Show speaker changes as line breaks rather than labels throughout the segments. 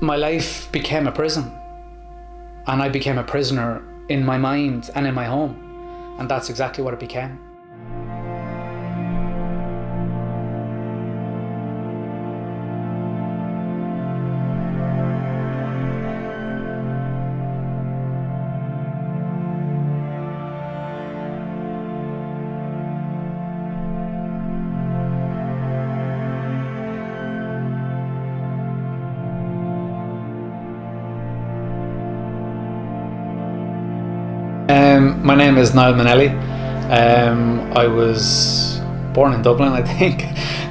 My life became a prison, and I became a prisoner in my mind and in my home, and that's exactly what it became. My name is Niall Munnellys. I was born in Dublin, I think,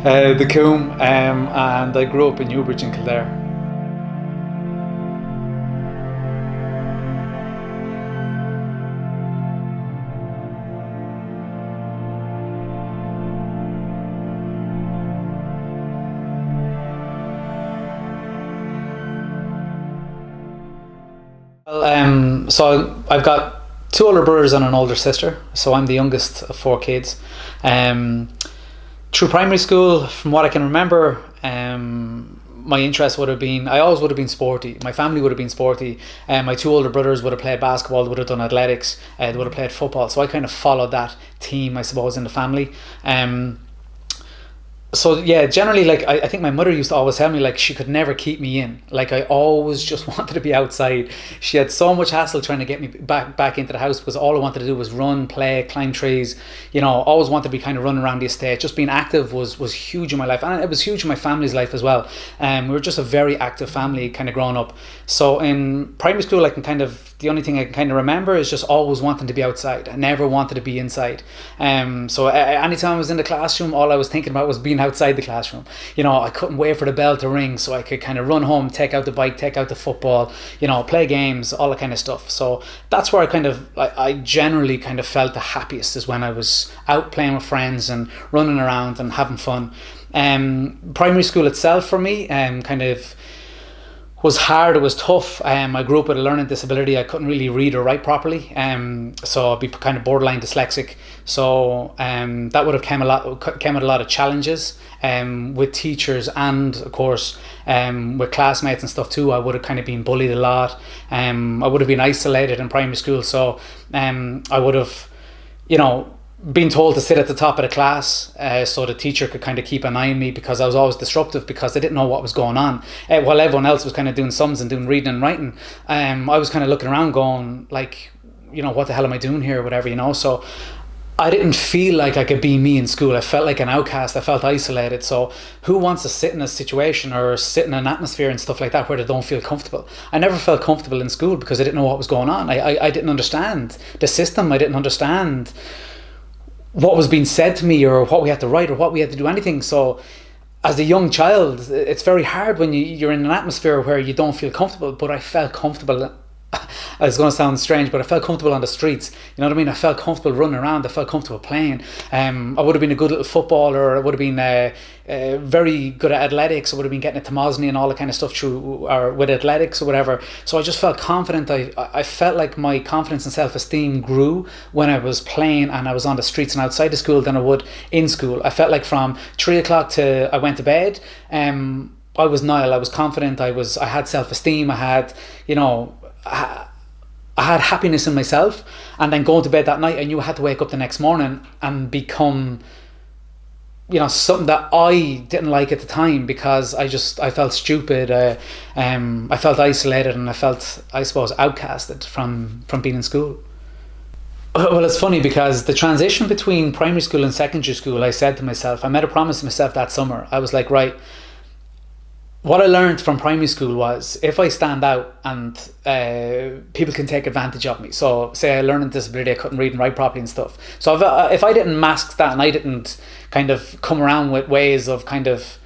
the Coombe, and I grew up in Newbridge in Kildare. Well, so I've got two older brothers and an older sister, so I'm the youngest of four kids. Um, Through primary school, from what I can remember, my interest would have been, I always would have been sporty. My family would have been sporty. My two older brothers would have played basketball, they would have done athletics, they would have played football. So I kind of followed that team, I suppose, in the family. So yeah, generally, like I think my mother used to always tell me, like, she could never keep me in. Like, I always just wanted to be outside. She had so much hassle trying to get me back into the house, because all I wanted to do was run, play, climb trees. Always wanted to be kind of running around the estate. Just being active was huge in my life, and it was huge in my family's life as well. We were just a very active family kind of growing up. So in primary school, the only thing I can kind of remember is just always wanting to be outside. I never wanted to be inside. So anytime I was in the classroom, all I was thinking about was being outside the classroom. I couldn't wait for the bell to ring so I could kind of run home, take out the bike, take out the football, play games, all that kind of stuff. So that's where I generally kind of felt the happiest, is when I was out playing with friends and running around and having fun. Primary school itself for me kind of was hard. It was tough. I grew up with a learning disability. I couldn't really read or write properly, so I'd be kind of borderline dyslexic. So that would have came with a lot of challenges with teachers, and of course with classmates and stuff too. I would have kind of been bullied a lot. I would have been isolated in primary school, so I would have, been told to sit at the top of the class, so the teacher could kind of keep an eye on me, because I was always disruptive, because they didn't know what was going on. While everyone else was kind of doing sums and doing reading and writing, I was kind of looking around going, like, what the hell am I doing here, or whatever. So I didn't feel like I could be me in school. I felt like an outcast. I felt isolated. So who wants to sit in a situation or sit in an atmosphere and stuff like that where they don't feel comfortable? I never felt comfortable in school because I didn't know what was going on. I didn't understand the system. I didn't understand what was being said to me, or what we had to write, or what we had to do, anything. So as a young child, it's very hard when you're in an atmosphere where you don't feel comfortable. But I felt comfortable. It's going to sound strange, but I felt comfortable on the streets. You know what I mean? I felt comfortable running around. I felt comfortable playing. I would have been a good little footballer. I would have been very good at athletics. I would have been getting a Tomosny and all that kind of stuff through, or with athletics or whatever. So I just felt confident. I felt like my confidence and self-esteem grew when I was playing and I was on the streets and outside the school than I would in school. I felt like from 3 o'clock to I went to bed, I was Niall. I was confident. I had self-esteem. I had, I had happiness in myself. And then going to bed that night, I knew I had to wake up the next morning and become, something that I didn't like at the time, because I felt stupid. I felt isolated, and I felt, I suppose, outcasted from being in school. Well, it's funny, because the transition between primary school and secondary school, I said to myself, I made a promise to myself that summer. I was like, right, what I learned from primary school was, if I stand out and people can take advantage of me. So say I learned a disability, I couldn't read and write properly and stuff. So if I didn't mask that, and I didn't kind of come around with ways of kind of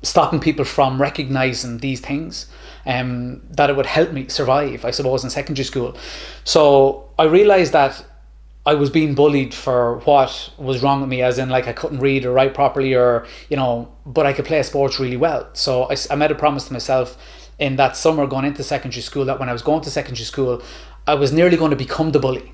stopping people from recognizing these things, that it would help me survive, I suppose, in secondary school. So I realized that I was being bullied for what was wrong with me, as in, like, I couldn't read or write properly, or, but I could play sports really well. So I made a promise to myself in that summer going into secondary school, that when I was going to secondary school, I was nearly going to become the bully.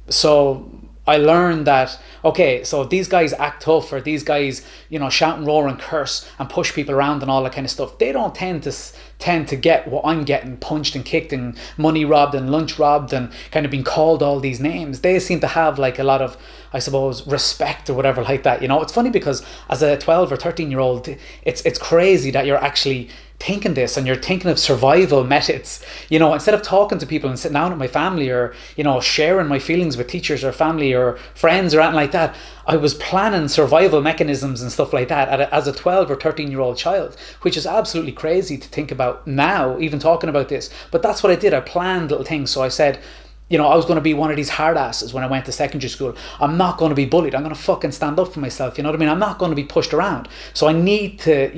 So I learned that, okay, so these guys act tough, or these guys, shout and roar and curse and push people around and all that kind of stuff. They don't tend to get what I'm getting, punched and kicked and money robbed and lunch robbed and kind of being called all these names. They seem to have like a lot of, I suppose, respect or whatever like that. It's funny because as a 12 or 13-year-old, it's crazy that you're actually thinking this, and you're thinking of survival methods, instead of talking to people and sitting down with my family, or sharing my feelings with teachers or family or friends or anything like that. I was planning survival mechanisms and stuff like that as a 12 or 13-year-old child, which is absolutely crazy to think about now, even talking about this. But that's what I did. I planned little things. So I said, I was going to be one of these hard asses when I went to secondary school. I'm not going to be bullied. I'm going to fucking stand up for myself. You know what I mean? I'm not going to be pushed around. So I need to,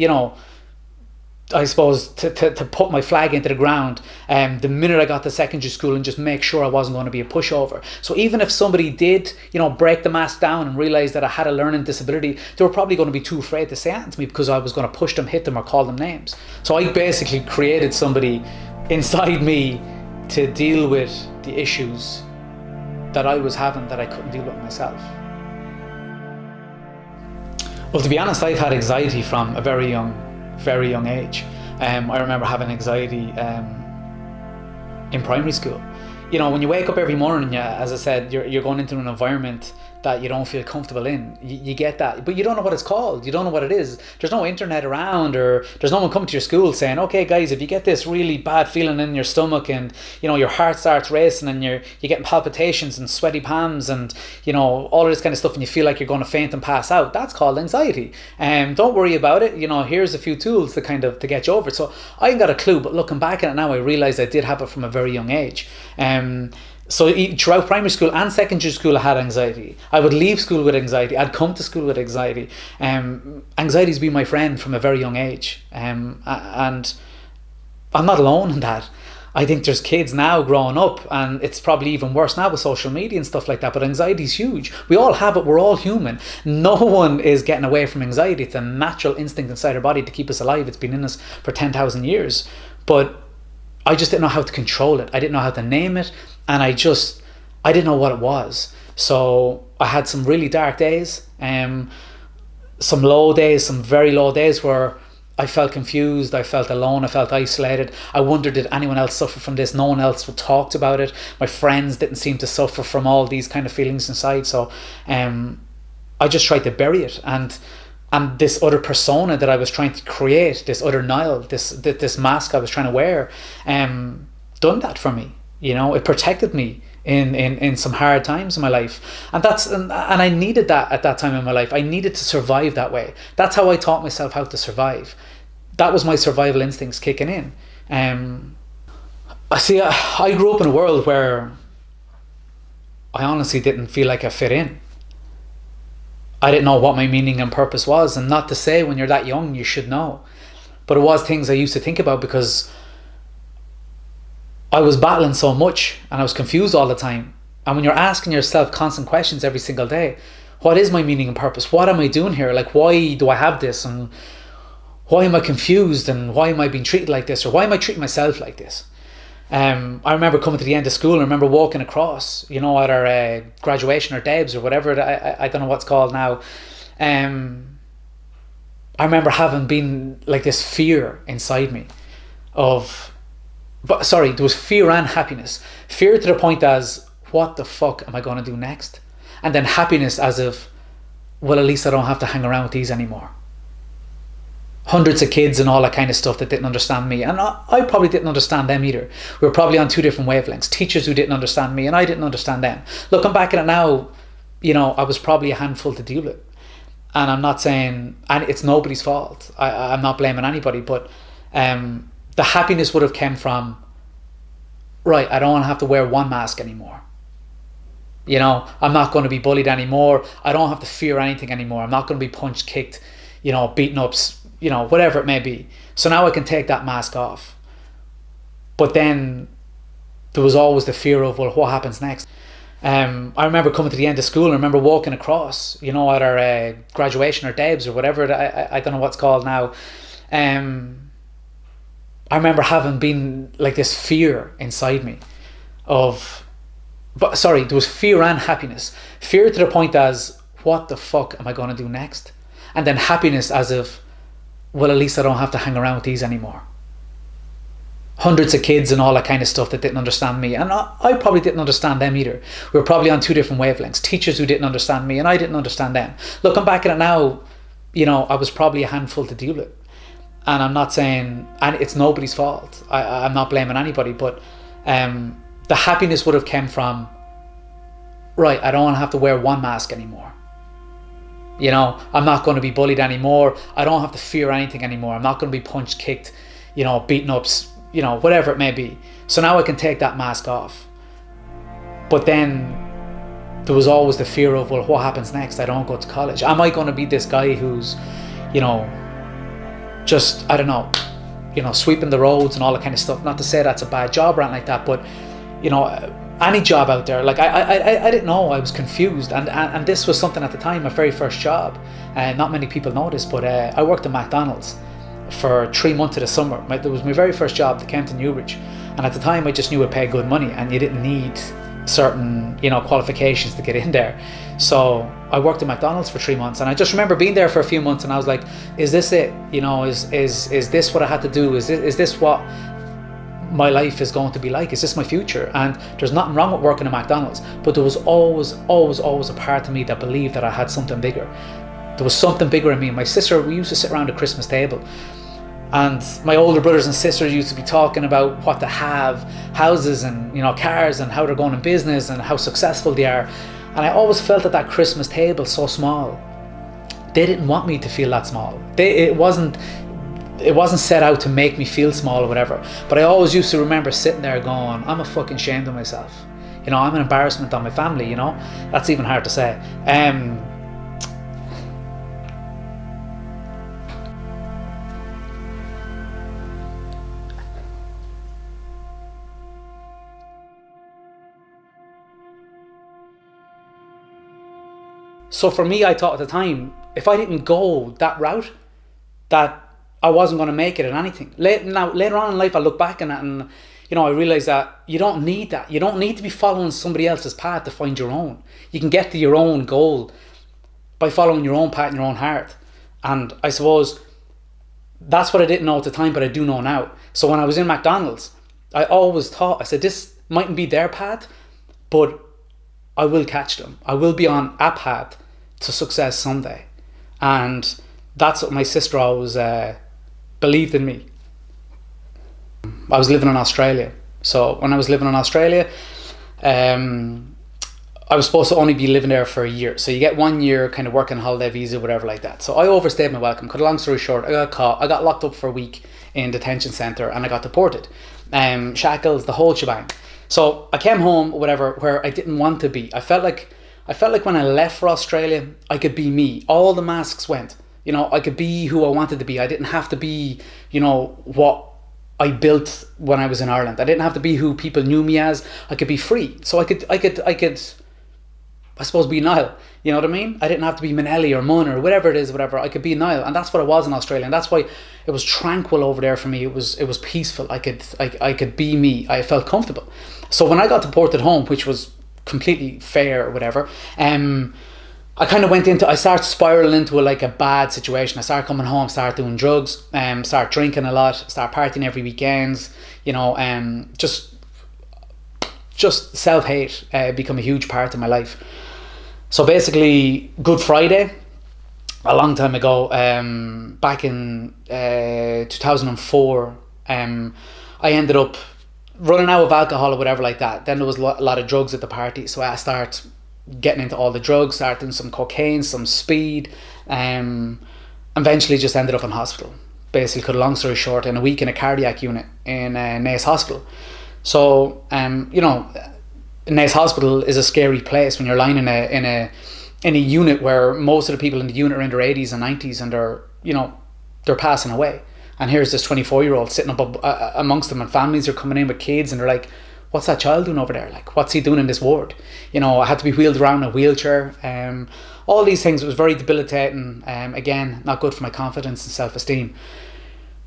I suppose, to put my flag into the ground the minute I got to secondary school, and just make sure I wasn't going to be a pushover. So even if somebody did, break the mask down and realize that I had a learning disability, they were probably going to be too afraid to say anything to me, because I was going to push them, hit them, or call them names. So I basically created somebody inside me to deal with the issues that I was having that I couldn't deal with myself. Well, to be honest, I've had anxiety from a very young age. I remember having anxiety in primary school. When you wake up every morning, as I said, you're going into an environment that you don't feel comfortable in. You get that, but you don't know what it's called. You don't know what it is. There's no internet around, or there's no one coming to your school saying, okay guys, if you get this really bad feeling in your stomach, and your heart starts racing, and you're getting palpitations and sweaty palms, and all of this kind of stuff, and you feel like you're going to faint and pass out, that's called anxiety. Don't worry about it. Here's a few tools to get you over it. So I ain't got a clue, but looking back at it now, I realized I did have it from a very young age. So throughout primary school and secondary school, I had anxiety. I would leave school with anxiety. I'd come to school with anxiety. Anxiety's been my friend from a very young age. And I'm not alone in that. I think there's kids now growing up, and it's probably even worse now with social media and stuff like that, but anxiety's huge. We all have it. We're all human. No one is getting away from anxiety. It's a natural instinct inside our body to keep us alive. It's been in us for 10,000 years. But I just didn't know how to control it. I didn't know how to name it. And I didn't know what it was. So I had some really dark days, some low days, some very low days where I felt confused, I felt alone, I felt isolated. I wondered, did anyone else suffer from this? No one else talked about it. My friends didn't seem to suffer from all these kind of feelings inside. So I just tried to bury it. And this other persona that I was trying to create, this other Niall, this mask I was trying to wear, done that for me. It protected me in some hard times in my life, and I needed that at that time in my life. I needed to survive that way. That's how I taught myself how to survive. That was my survival instincts kicking in. I grew up in a world where I honestly didn't feel like I fit in. I didn't know what my meaning and purpose was, and not to say when you're that young you should know, but it was things I used to think about, because I was battling so much and I was confused all the time. And when you're asking yourself constant questions every single day, what is my meaning and purpose? What am I doing here? Like, why do I have this? And why am I confused? And why am I being treated like this? Or why am I treating myself like this? I remember coming to the end of school. I remember walking across, at our graduation or Debs or whatever. I don't know what's called now. I remember having been like this fear inside me there was fear and happiness. Fear to the point as, what the fuck am I going to do next? And then happiness as if, well, at least I don't have to hang around with these anymore. Hundreds of kids and all that kind of stuff that didn't understand me. And I probably didn't understand them either. We were probably on two different wavelengths. Teachers who didn't understand me, and I didn't understand them. Looking back at it now, I was probably a handful to deal with. And I'm not saying, and it's nobody's fault. I'm not blaming anybody, but the happiness would have come from, right, I don't have to wear one mask anymore. I'm not going to be bullied anymore. I don't have to fear anything anymore. I'm not going to be punched, kicked, beaten up, whatever it may be. So now I can take that mask off. But then there was always the fear of, well, what happens next? I remember coming to the end of school. I remember walking across, at our graduation or Debs or whatever. I don't know what's called now. I remember having been like this fear inside me of, but sorry, there was fear and happiness. Fear to the point as, what the fuck am I going to do next? And then happiness as if, well, at least I don't have to hang around with these anymore. Hundreds of kids and all that kind of stuff that didn't understand me, and I probably didn't understand them either. We were probably on two different wavelengths. Teachers who didn't understand me and I didn't understand them. Looking back at it now, I was probably a handful to deal with. And I'm not saying, and it's nobody's fault, I'm not blaming anybody, but the happiness would have come from, right, I don't want to have to wear one mask anymore. I'm not going to be bullied anymore. I don't have to fear anything anymore. I'm not going to be punched, kicked, beaten up, whatever it may be. So now I can take that mask off. But then there was always the fear of, well, what happens next? I don't go to college. Am I going to be this guy who's, just, I don't know, sweeping the roads and all that kind of stuff? Not to say that's a bad job or anything like that, but, any job out there, like I didn't know. I was confused, and this was something at the time, my very first job. Not many people know this, but I worked at McDonald's for 3 months of the summer. It was my very first job that came to Newbridge, and at the time I just knew it paid good money, and you didn't need certain qualifications to get in there. So I worked at McDonald's for 3 months, and I just remember being there for a few months, and I was like, is this it? Is this what I had to do? Is this what my life is going to be like? Is this my future? And there's nothing wrong with working at McDonald's, but there was always a part of me that believed that I had something bigger. There was something bigger in me. My sister, we used to sit around the Christmas table, and my older brothers and sisters used to be talking about what to have, houses and cars, and how they're going in business and how successful they are. And I always felt at that Christmas table so small. They didn't want me to feel that small. It wasn't set out to make me feel small or whatever. But I always used to remember sitting there going, I'm a fucking ashamed of myself. I'm an embarrassment on my family. That's even hard to say. So for me, I thought at the time, if I didn't go that route, that I wasn't going to make it in anything. Later on in life, I look back on that, and I realized that you don't need that. You don't need to be following somebody else's path to find your own. You can get to your own goal by following your own path in your own heart. And I suppose that's what I didn't know at the time, but I do know now. So when I was in McDonald's, I always thought, I said, this mightn't be their path, but I will catch them. I will be on a path to success someday. And that's what my sister always believed in me. I was living in Australia. So when I was living in Australia, I was supposed to only be living there for a year. So you get 1 year kind of working holiday visa, whatever like that. So I overstayed my welcome. Cut a long story short, I got caught. I got locked up for a week in detention centre, and I got deported. Shackles, the whole shebang. So I came home, whatever, where I didn't want to be. I felt like when I left for Australia, I could be me. All the masks went. I could be who I wanted to be. I didn't have to be, what I built when I was in Ireland. I didn't have to be who people knew me as. I could be free. So I could, I suppose, be Niall. You know what I mean? I didn't have to be Munnellys or Munn or whatever it is, whatever. I could be Niall, and that's what I was in Australia, and that's why it was tranquil over there for me. It was peaceful. I could be me. I felt comfortable. So when I got deported home, which was completely fair or whatever, I kind of I started spiraling into a bad situation. I started coming home, started doing drugs, started drinking a lot, started partying every weekend, just self-hate become a huge part of my life. So basically, Good Friday, a long time ago, back in 2004, I ended up running out of alcohol or whatever like that. Then there was a lot of drugs at the party, so I started getting into all the drugs, started doing some cocaine, some speed, eventually just ended up in hospital. Basically, cut a long story short, in a week in a cardiac unit in Naas Hospital. So, Naas Hospital is a scary place when you're lying in a unit where most of the people in the unit are in their 80s and 90s, and they're passing away. And here's this 24-year-old sitting up amongst them, and families are coming in with kids, and they're like, what's that child doing over there? Like, what's he doing in this ward? I had to be wheeled around in a wheelchair. All these things, it was very debilitating. Again, not good for my confidence and self-esteem.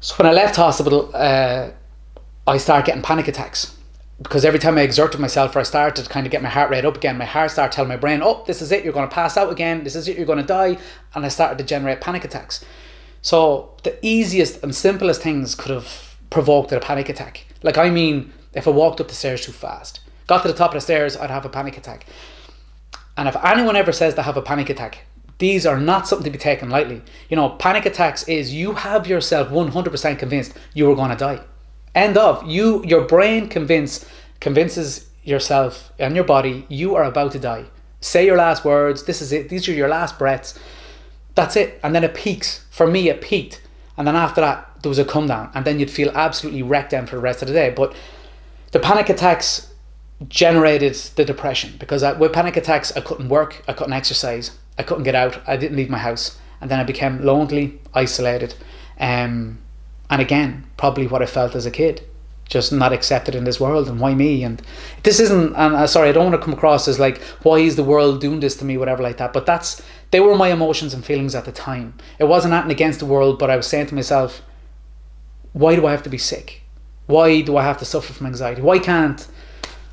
So when I left hospital, I started getting panic attacks. because every time I exerted myself or I started to kind of get my heart rate up again, my heart started telling my brain, oh, this is it, you're going to pass out again, this is it, you're going to die. And I started to generate panic attacks. So the easiest and simplest things could have provoked a panic attack. Like, I mean, if I walked up the stairs too fast, got to the top of the stairs, I'd have a panic attack. And if anyone ever says they have a panic attack, these are not something to be taken lightly. You know, panic attacks is you have yourself 100% convinced you are going to die. End of. Your brain convinces yourself and your body you are about to die. Say your last words. This is it. These are your last breaths. That's it. And then it peaks. For me, it peaked. And then after that, there was a come down. And then you'd feel absolutely wrecked down for the rest of the day. But the panic attacks generated the depression, because with panic attacks, I couldn't work. I couldn't exercise. I couldn't get out. I didn't leave my house. And then I became lonely, isolated. And again, probably what I felt as a kid, just not accepted in this world, and why me? And this isn't, and sorry, I don't want to come across as like, why is the world doing this to me, whatever like that, but they were my emotions and feelings at the time. It wasn't acting against the world, but I was saying to myself, why do I have to be sick? Why do I have to suffer from anxiety? Why can't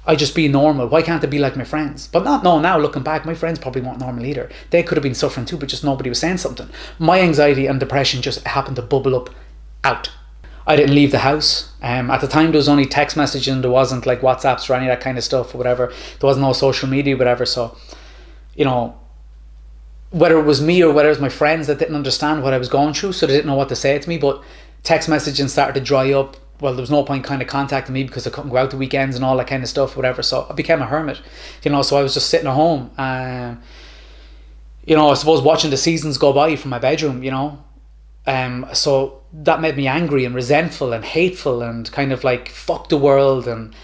I just be normal? Why can't I be like my friends? But not no, now looking back, my friends probably weren't normal either. They could have been suffering too, but just nobody was saying something. My anxiety and depression just happened to bubble up out. I didn't leave the house. At the time, there was only text messaging. There wasn't like WhatsApps or any of that kind of stuff or whatever. There wasn't no social media, whatever. So, you know, whether it was me or whether it was my friends that didn't understand what I was going through, so they didn't know what to say to me, but text messaging started to dry up. Well, there was no point kind of contacting me because I couldn't go out the weekends and all that kind of stuff, whatever. So I became a hermit, you know, so I was just sitting at home. You know, I suppose watching the seasons go by from my bedroom, you know. So that made me angry and resentful and hateful and kind of like, fuck the world. And,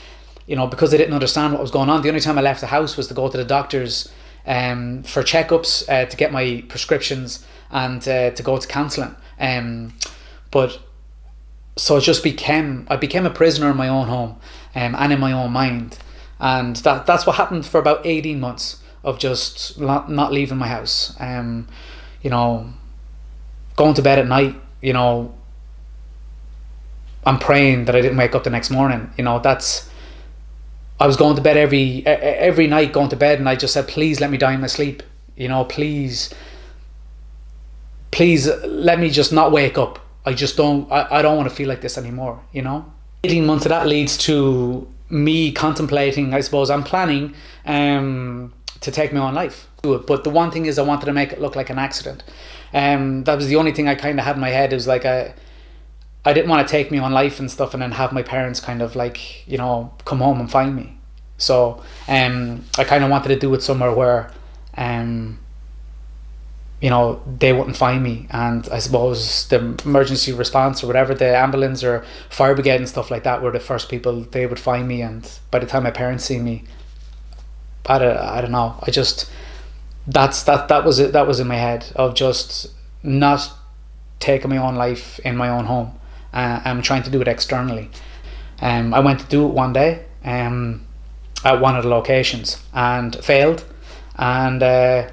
you know, because I didn't understand what was going on, the only time I left the house was to go to the doctors for checkups, to get my prescriptions and to go to counselling. But so I became a prisoner in my own home and in my own mind. And that's what happened for about 18 months of just not leaving my house. You know, going to bed at night, you know, I'm praying that I didn't wake up the next morning. You know, I was going to bed every night, going to bed, and I just said, please let me die in my sleep. You know, please let me just not wake up. I don't want to feel like this anymore, you know. 18 months of that leads to me contemplating, I suppose, I'm planning to take my own life. But the one thing is I wanted to make it look like an accident. That was the only thing I kind of had in my head. It was like I didn't want to take my own life and stuff and then have my parents kind of like, you know, come home and find me. So I kind of wanted to do it somewhere where you know, they wouldn't find me. And I suppose the emergency response or whatever, the ambulance or fire brigade and stuff like that were the first people they would find me. And by the time my parents see me, I don't know, I just, that was it. That was in my head of just not taking my own life in my own home. I'm trying to do it externally. I went to do it one day at one of the locations and failed. And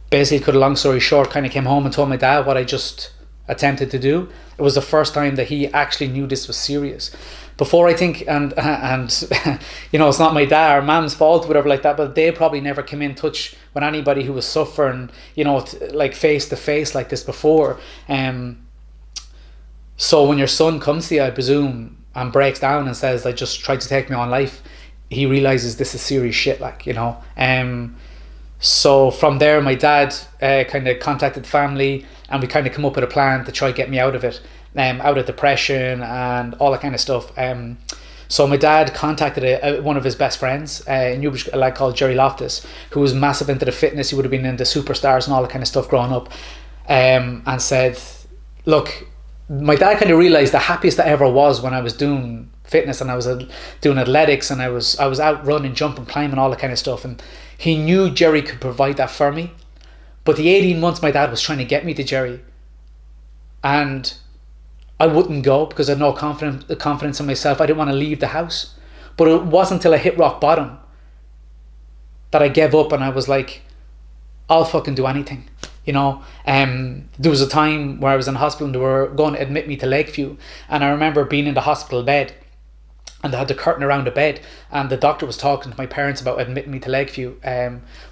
basically, cut a long story short, kind of came home and told my dad what I just attempted to do. It was the first time that he actually knew this was serious. Before, I think, and you know, it's not my dad or mom's fault, whatever like that, but they probably never came in touch with anybody who was suffering, you know, like face to face like this before. So when your son comes to you, I presume, and breaks down and says, I just tried to take my own life, he realizes this is serious shit, like, you know. So from there, my dad kind of contacted family, and we kind of come up with a plan to try to get me out of it, out of depression and all that kind of stuff. So my dad contacted one of his best friends in Newbridge, a lad called Jerry Loftus, who was massive into the fitness. He would have been into Superstars and all that kind of stuff growing up, and said, look, my dad kind of realized the happiest I ever was when I was doing fitness and I was doing athletics and I was out running, jumping, climbing, all that kind of stuff. And he knew Jerry could provide that for me. But the 18 months my dad was trying to get me to Jerry, and I wouldn't go because I had no confidence in myself. I didn't want to leave the house. But it wasn't until I hit rock bottom that I gave up, and I was like, I'll fucking do anything. You know, there was a time where I was in hospital and they were going to admit me to Lakeview, and I remember being in the hospital bed and they had the curtain around the bed, and the doctor was talking to my parents about admitting me to Lakeview,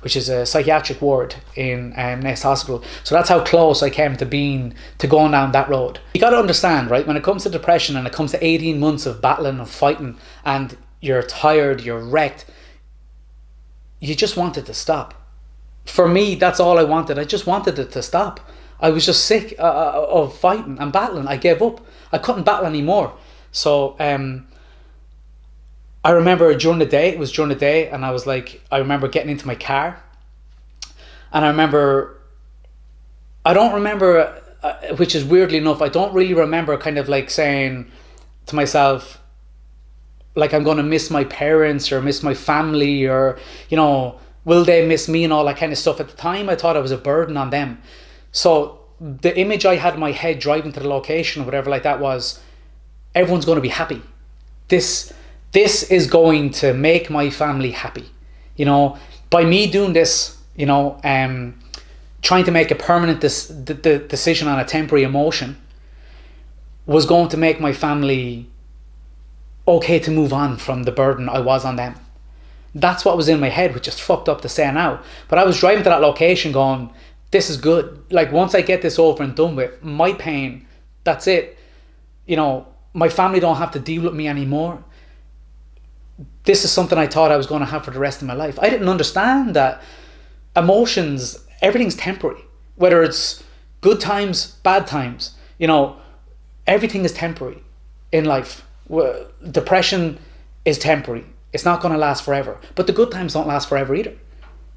which is a psychiatric ward in Nest Hospital. So that's how close I came to going down that road. You got to understand, right, when it comes to depression and it comes to 18 months of battling and fighting, and you're tired, you're wrecked, you just want it to stop. For me, that's all I wanted. I just wanted it to stop. I was just sick of fighting and battling. I gave up. I couldn't battle anymore. So I remember during the day, and I remember getting into my car, and I don't remember, which is weirdly enough, I don't really remember kind of like saying to myself, like, I'm going to miss my parents or miss my family, or, you know, will they miss me and all that kind of stuff. At the time, I thought I was a burden on them. So the image I had in my head driving to the location or whatever like that was, everyone's going to be happy. This is going to make my family happy. You know, by me doing this, you know, trying to make a permanent decision on a temporary emotion was going to make my family okay to move on from the burden I was on them. That's what was in my head, which is fucked up to say now. But I was driving to that location going, this is good. Like, once I get this over and done with, my pain, that's it. You know, my family don't have to deal with me anymore. This is something I thought I was going to have for the rest of my life. I didn't understand that emotions, everything's temporary. Whether it's good times, bad times, you know, everything is temporary in life. Depression is temporary. It's not going to last forever. But the good times don't last forever either.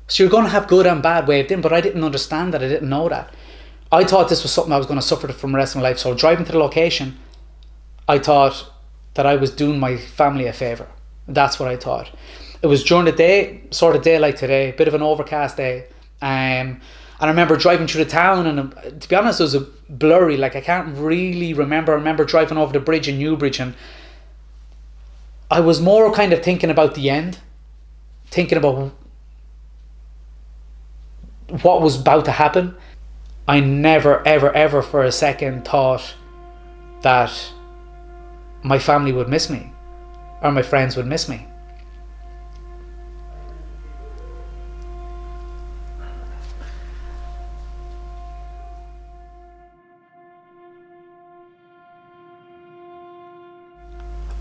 So you're going to have good and bad waved in, but I didn't understand that. I didn't know that. I thought this was something I was going to suffer from the rest of my life. So driving to the location, I thought that I was doing my family a favour. That's what I thought. It was during the day, sort of day like today, a bit of an overcast day. And I remember driving through the town, and to be honest, it was a blurry. Like, I can't really remember. I remember driving over the bridge in Newbridge, and I was more kind of thinking about the end, thinking about what was about to happen. I never, ever, ever for a second thought that my family would miss me or my friends would miss me.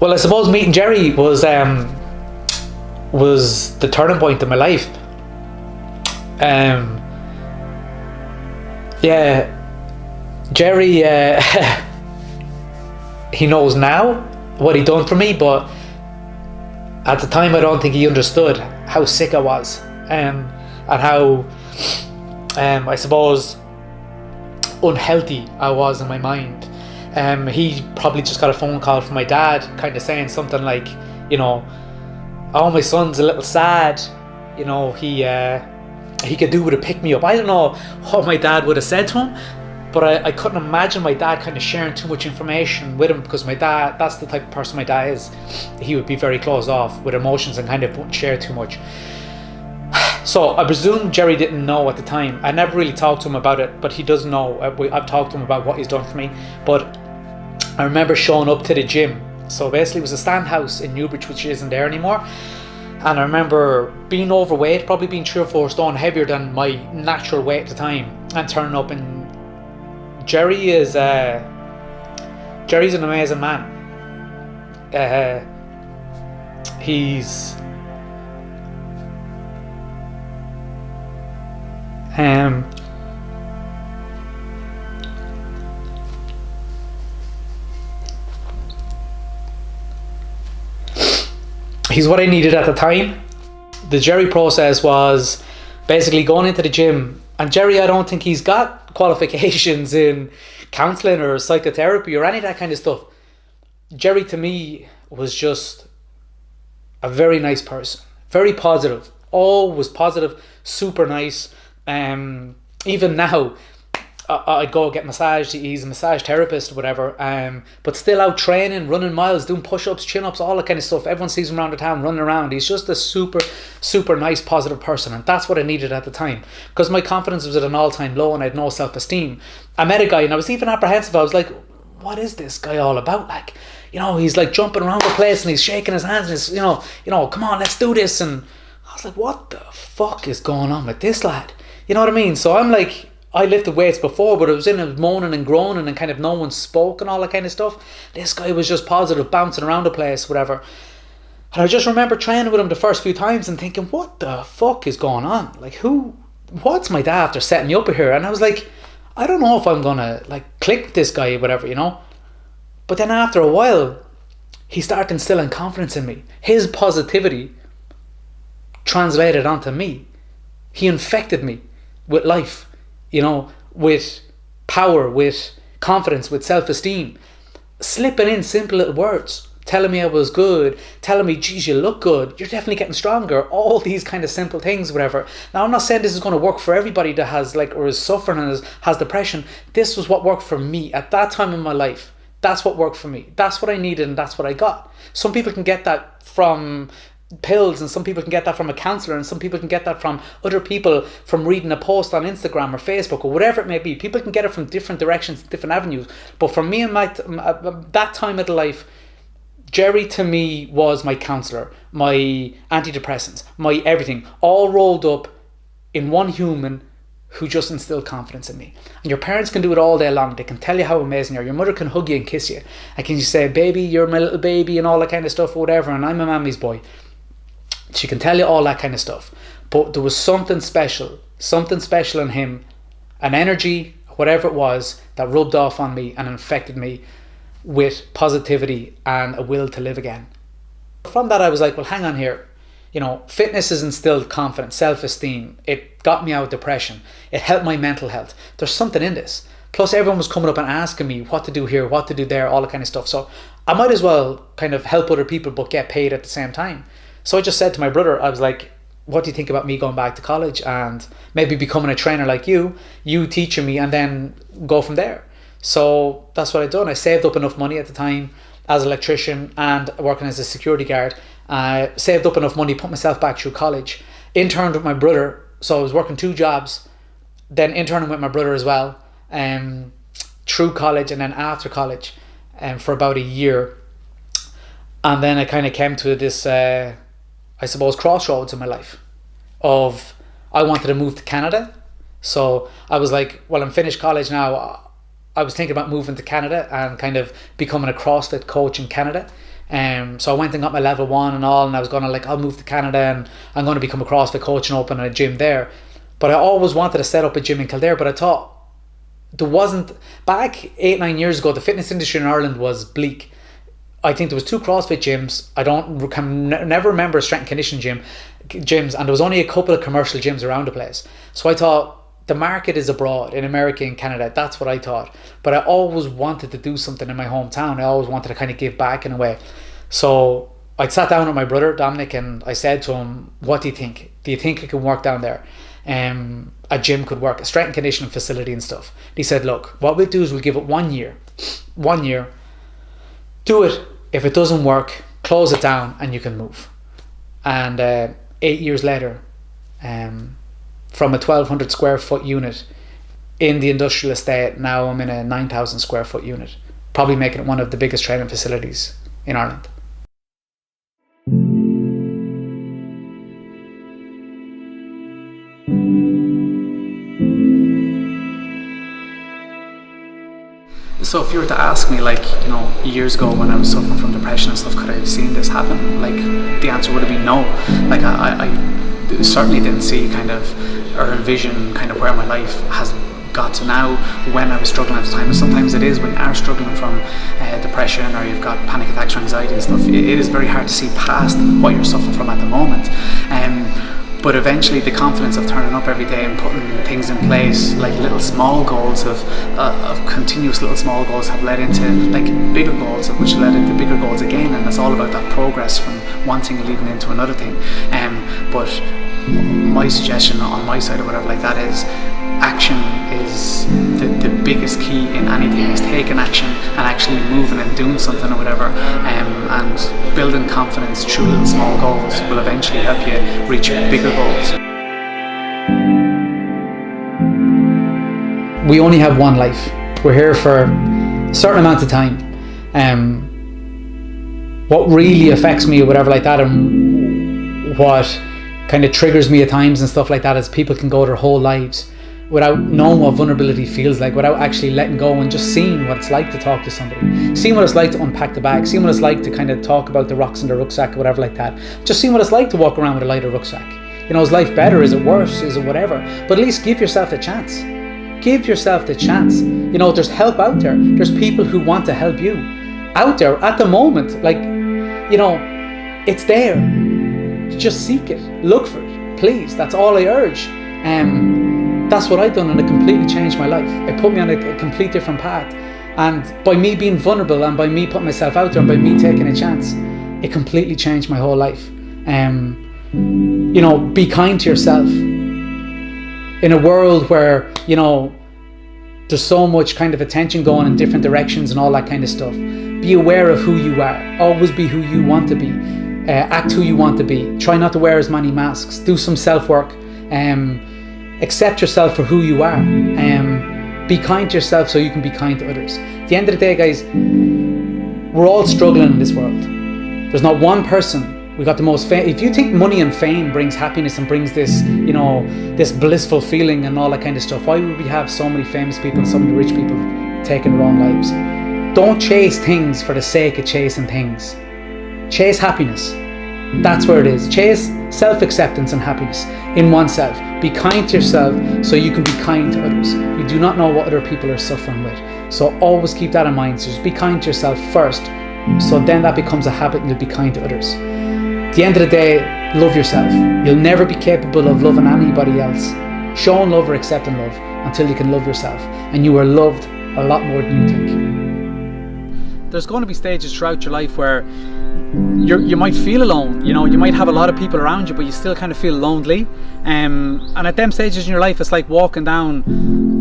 Well, I suppose meeting Jerry was the turning point in my life. Yeah, Jerry, he knows now what he done for me, but at the time I don't think he understood how sick I was, and how I suppose unhealthy I was in my mind. He probably just got a phone call from my dad, kind of saying something like, you know, oh, my son's a little sad, you know, he could do with a pick me up. I don't know what my dad would have said to him, but I couldn't imagine my dad kind of sharing too much information with him, because my dad, that's the type of person my dad is. He would be very closed off with emotions and kind of wouldn't share too much. So I presume Jerry didn't know at the time. I never really talked to him about it, but he does know. I've talked to him about what he's done for me. But I remember showing up to the gym. So basically it was a stand house in Newbridge, which isn't there anymore. And I remember being overweight, probably being 3 or 4 stone heavier than my natural weight at the time, and turning up. And Jerry's an amazing man. He's what I needed at the time. The Jerry process was basically going into the gym, and Jerry, I don't think he's got qualifications in counselling or psychotherapy or any of that kind of stuff. Jerry to me was just a very nice person, very positive, always positive, super nice. Even now, I'd go get massaged. He's a massage therapist or whatever, but still out training, running miles, doing push-ups, chin-ups, all that kind of stuff. Everyone sees him around the town running around. He's just a super, super nice, positive person, and that's what I needed at the time, because my confidence was at an all-time low and I had no self-esteem. I met a guy and I was even apprehensive. I was like, what is this guy all about? Like, he's like jumping around the place and he's shaking his hands and he's, come on, let's do this. And I was like, what the fuck is going on with this lad? You know what I mean? So I'm like, I lifted weights before, but it was moaning and groaning and kind of no one spoke and all that kind of stuff. This guy was just positive, bouncing around the place, whatever. And I just remember training with him the first few times and thinking, what the fuck is going on? Like, what's my dad after setting me up here? And I was like, I don't know if I'm going to like click with this guy or whatever, But then after a while, he started instilling confidence in me. His positivity translated onto me. He infected me with life. With power, with confidence, with self-esteem, slipping in simple little words, telling me I was good, telling me, geez, you look good, you're definitely getting stronger, all these kind of simple things, whatever. Now, I'm not saying this is going to work for everybody that has or is suffering and has depression. This was what worked for me at that time in my life. That's what worked for me. That's what I needed and that's what I got. Some people can get that from pills, and some people can get that from a counsellor, and some people can get that from other people, from reading a post on Instagram or Facebook or whatever it may be. People can get it from different directions, different avenues. But for me and that time of the life, Jerry to me was my counsellor, my antidepressants, my everything, all rolled up in one human who just instilled confidence in me. And your parents can do it all day long. They can tell you how amazing you are. Your mother can hug you and kiss you. And can you say, baby, you're my little baby and all that kind of stuff or whatever, and I'm a mammy's boy. She can tell you all that kind of stuff. But there was something special in him, an energy, whatever it was, that rubbed off on me and infected me with positivity and a will to live again. From that, I was like, well, hang on here. Fitness has instilled confidence, self-esteem. It got me out of depression. It helped my mental health. There's something in this. Plus, everyone was coming up and asking me what to do here, what to do there, all that kind of stuff. So I might as well kind of help other people but get paid at the same time. So I just said to my brother, I was like, what do you think about me going back to college and maybe becoming a trainer like you teaching me, and then go from there? So that's what I done. I saved up enough money at the time as an electrician and working as a security guard. I saved up enough money, put myself back through college, interned with my brother. So I was working 2 jobs, then interning with my brother as well, through college and then after college, for about a year. And then I kind of came to this I suppose crossroads in my life of I wanted to move to Canada. So I was like, well, I'm finished college now. I was thinking about moving to Canada and kind of becoming a CrossFit coach in Canada. So I went and got my level 1 and all, and I was going to I'll move to Canada and I'm going to become a CrossFit coach and open a gym there. But I always wanted to set up a gym in Kildare, but I thought there wasn't, back 8-9 years ago, the fitness industry in Ireland was bleak. I think there was 2 CrossFit gyms. I never remember a strength and conditioning gyms, and there was only a couple of commercial gyms around the place. So I thought the market is abroad in America and Canada. That's what I thought. But I always wanted to do something in my hometown. I always wanted to kind of give back in a way. So I sat down with my brother Dominic and I said to him, what do you think? Do you think it can work down there? A gym could work, a strength and conditioning facility and stuff. He said, look, what we'll do is we'll give it 1 year. 1 year. Do it. If it doesn't work, close it down and you can move. And 8 years later, from a 1,200 square foot unit in the industrial estate, now I'm in a 9,000 square foot unit, probably making it one of the biggest training facilities in Ireland. So if you were to ask me, years ago when I was suffering from depression and stuff, could I have seen this happen? The answer would have been no. I certainly didn't see or envision where my life has got to now when I was struggling at the time. And sometimes it is when you are struggling from depression or you've got panic attacks or anxiety and stuff, it is very hard to see past what you're suffering from at the moment. But eventually the confidence of turning up every day and putting things in place, little small goals of continuous little small goals, have led into bigger goals, which led into bigger goals again, and it's all about that progress from one thing leading into another thing. But my suggestion on my side or whatever is action is the biggest key in anything, is taking action and actually moving and doing something or whatever, and building confidence through little small goals will eventually help you reach bigger goals. We only have one life. We're here for a certain amount of time. what really affects me or whatever like that, and what kind of triggers me at times and stuff like that, is people can go their whole lives without knowing what vulnerability feels like, without actually letting go and just seeing what it's like to talk to somebody, seeing what it's like to unpack the bag, seeing what it's like to kind of talk about the rocks in the rucksack or whatever like that, just seeing what it's like to walk around with a lighter rucksack. You know, is life better? Is it worse? Is it whatever? But at least give yourself a chance. Give yourself the chance. You know, there's help out there. There's people who want to help you out there at the moment. Like, you know, it's there. Just seek it. Look for it. Please. That's all I urge. That's what I've done, and it completely changed my life. It put me on a complete different path. And by me being vulnerable, and by me putting myself out there, and by me taking a chance, it completely changed my whole life. You know, be kind to yourself. In a world where, you know, there's so much kind of attention going in different directions and all that kind of stuff, be aware of who you are. Always be who you want to be. Act who you want to be. Try not to wear as many masks. Do some self-work. Accept yourself for who you are. Be kind to yourself so you can be kind to others. At the end of the day, guys, we're all struggling in this world. There's not one person. We got the most fame. If you think money and fame brings happiness and brings this, you know, this blissful feeling and all that kind of stuff, why would we have so many famous people and so many rich people taking their own lives? Don't chase things for the sake of chasing things. Chase happiness. That's where it is. Chase self-acceptance and happiness in oneself. Be kind to yourself so you can be kind to others. You do not know what other people are suffering with. So always keep that in mind. So just be kind to yourself first. So then that becomes a habit and you'll be kind to others. At the end of the day, love yourself. You'll never be capable of loving anybody else. Showing love or accepting love until you can love yourself. And you are loved a lot more than you think. There's going to be stages throughout your life where you might feel alone. You know, you might have a lot of people around you, but you still kind of feel lonely. And at them stages in your life, it's like walking down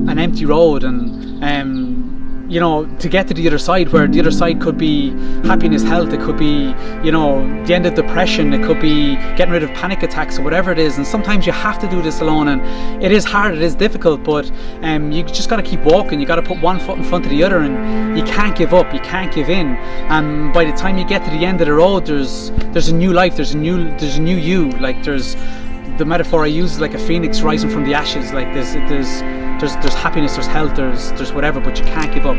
an empty road, and you know, to get to the other side, where the other side could be happiness, health, it could be, you know, the end of depression, it could be getting rid of panic attacks or whatever it is. And sometimes you have to do this alone, and it is hard, it is difficult, but you just got to keep walking. You got to put one foot in front of the other, and you can't give up, you can't give in. And by the time you get to the end of the road, there's a new life, there's a new you. Like, there's, the metaphor I use is like a phoenix rising from the ashes. Like there's happiness, there's health, there's whatever, but you can't give up.